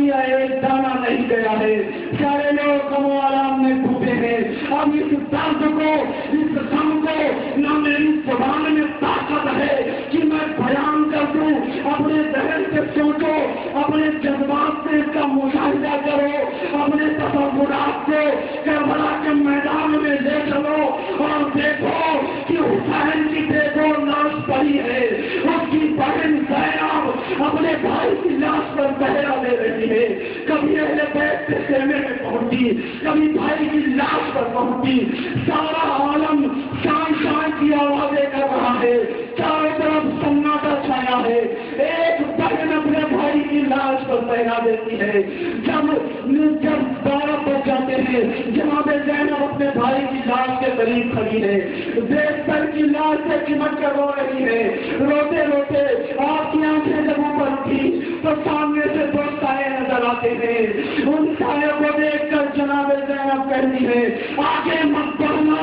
کیا ایک دانہ نہیں گیا ہے، سارے لوگ غم و آرام میں ڈوبے ہیں. اب اس درد کو، اس غم کو نہ میری زبان میں طاقت ہے کہ میں بیان کر دوں. اپنے ذہن سے سوچو، اپنے جذبات سے اس کا مشاہدہ کرو، اپنے تصورات کو کربلا کے میدان میں لے چلو اور دیکھو کہ حسین کی دیکھو لاش پڑی ہے، اس کی بہن زینب اپنے بھائی کی لاش پر پہرا دے رہی ہے. کبھی اہل بیت کے خیمے میں پہنچی، کبھی بھائی کی لاش پر پہنچی. سارا عالم شان شان کی آوازیں کر رہا ہے، چاروں طرف سناٹا چھایا ہے. ایک بہن اپنے بھائی کی لاش پر پہرا دیتی ہے. جب 12 بج جاتے ہیں، جناب زینب اپنے بھائی کی لاش کے قریب کھڑی ہے، دیکھ کر کی لاش سے چمٹ کر رو رہی ہے. روتے روتے آپ کی آنکھیں جب اوپر تھی تو سامنے سے 2 سائے نظر آتے ہیں. ان سائے کو دیکھ کر جناب زینب کہتی ہے آگے مت بڑھنا.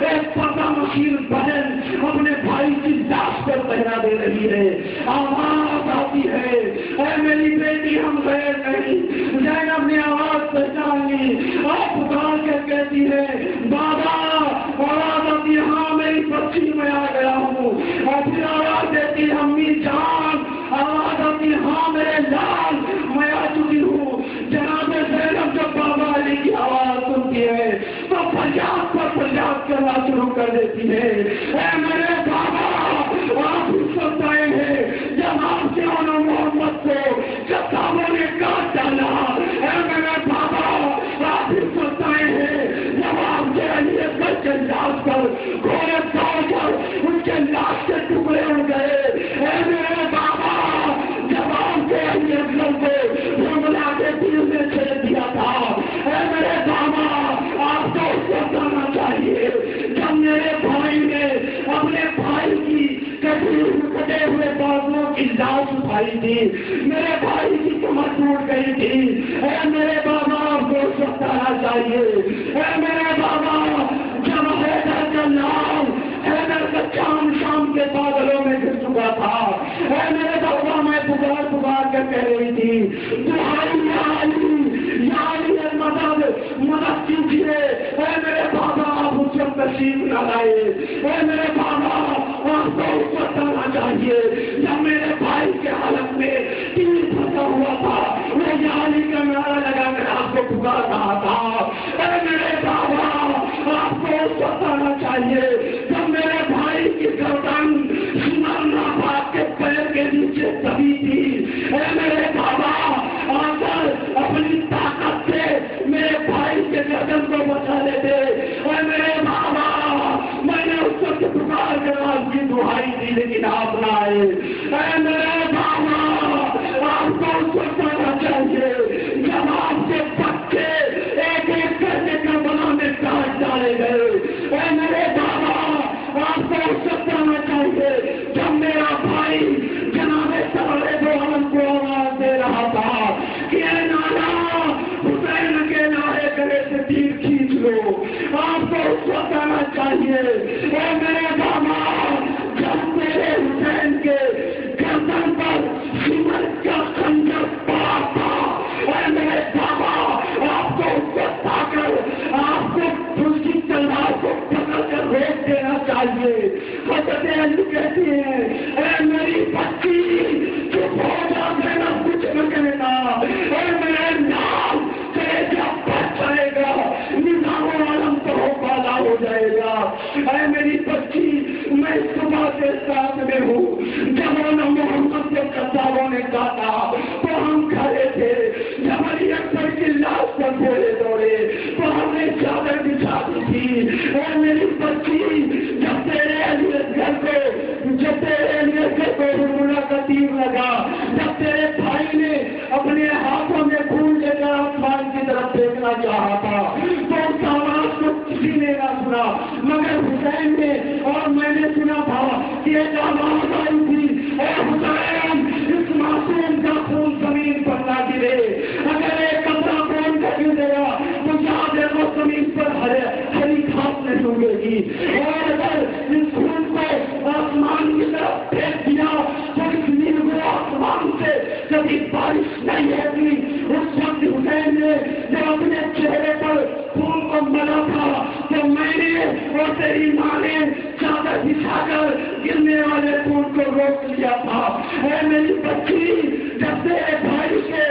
ایک پردہ نشین بہن اپنے بھائی کی لاش پر پہرا دے رہی ہے. آواز آتی ہے اے میری بیٹی ہم غیر نہیں. زینب نے آواز پہچان لی، آپ پکار کے کہتی ہے بابا. آواز آتی ہے ہاں میری بچی میں آ گیا ہوں. اور پھر آواز دیتی امی جان. آواز آتی ہاں میرے لال میں آ چکی ہوں. جناب زینب جب بابا علی کی آواز سنتی ہے تو فریاد پر فریاد کرنا شروع کر دیتی ہے اے میرے بابا آپ حسن آئے ہیں جب آپ سے محمد کو کتابوں نے کاٹ ڈالا. اے میرے بابا آپ حسن آئے ہیں جب آپ کے لیے کچھ لاش پر گھوڑے دوڑ کر ان کے لاش کے ٹکڑے اڑ گئے. اے میرے بابا جب آپ کے لیے کو حملہ کے دل میں چھیڑ دیا تھا. اے میرے بابا آپ کو اس کو کرنا چاہیے جب میرے بھائی نے اپنے بھائی کی کٹے ہوئے بازوؤں کی لاش اٹھائی تھی، میرے بھائی کی کمر ٹوٹ گئی تھی. اے میرے بابا آپ کو اس وقت آنا چاہیے. اے میرے بابا جب حیدر کا نام حیدر کا چاند شام کے بادلوں میں گر چکا تھا. اے میرے بابا میں پکار پکار کر کہہ رہی تھی دعائی یا علی مدد کیجیے. اے میرے بابا آپ اس وقت تشریف نہ لائے. اے میرے بابا آپ کو اس وقت آنا چاہیے جب میرے بھائی کے حالت میں تیر پھنسا ہوا تھا. وہ علی کا نعرہ لگا کر آپ کو پکار رہا تھا. اے میرے بابا آپ کو اس وقت آنا چاہیے جب میرے بھائی کی گردن سمرنا باپ کے پیر کے نیچے دبی تھی. اے میرے بابا آ کر اپنی طاقت سے میرے بھائی کے گردن کو بچا لیتے. اے میرے بابا میں نے اس وقت پکار کر آپ کی دعائی دی لیکن آپ نہ آئے. اے میرے بابا آپ کو اس وقت آنا چاہیے جب آپ کے بچے ایک ایک کر کے کربلا میں کاٹ ڈالے گئے. اے میرے بابا آپ کو اس وقت آنا چاہیے جب میرا بھائی جناب سرورے دو عالم کو آواز دے رہا تھا کہ اے نانا حسین کے نعرے کرے سے تیر کھینچ لو. آپ کو اس وقت آنا چاہیے. اے میرے بابا جب میرے حسین کے گردن پر سمرت کا خنجر پڑا تھا. اے میرے بابا آپ کو اس وقت آ کر آپ کو اس کی تلوار کو پکڑ کر روک دینا چاہیے. حضرت علی کہتی ہے اے میری بچی چپ ہو جا دینا کچھ نہ کہنا. اے میرے نام کلیجہ بچ جائے گا، نظام عالم تو پیدا ہو جائے گا. اے میری بچی میں صبح سے ساتھ میں ہوں. جب محمد کے قصابوں نے کاٹا تو ہم کھڑے تھے. جب علی اکبر کی لاش پر گھوڑے دوڑے تو ہم نے چادر بچھا دی تھی. اے میری بچی جب تیرے علی اکبر کو حملہ کا تیر لگا، جب تیرے بھائی نے اپنے ہاتھوں میں خون لے کر آسمان کی طرف دیکھنا چاہا تھا تو اس آواز کو کسی نے نہ سنا مگر حسین نے. اور میں نے سنا تھا کہ ایک آواز آئی تھی اے حسین اس معصوم کا خون زمین پر نہ گرے. اگر ایک قطرہ خون کا گر گیا تو یاد ہے وہ زمین پر ہری گھاس نہیں اگے گی. اور اگر اس خون کو آسمان کی طرف پھینک دیا تو اس نیل کو آسمان سے کبھی بارش نہیں ہوگی. اس اور تیری ماں نے چادر بچھا کر گرنے والے خون کو روک لیا تھا۔ اے میری بچی، جب تیرے بھائی کے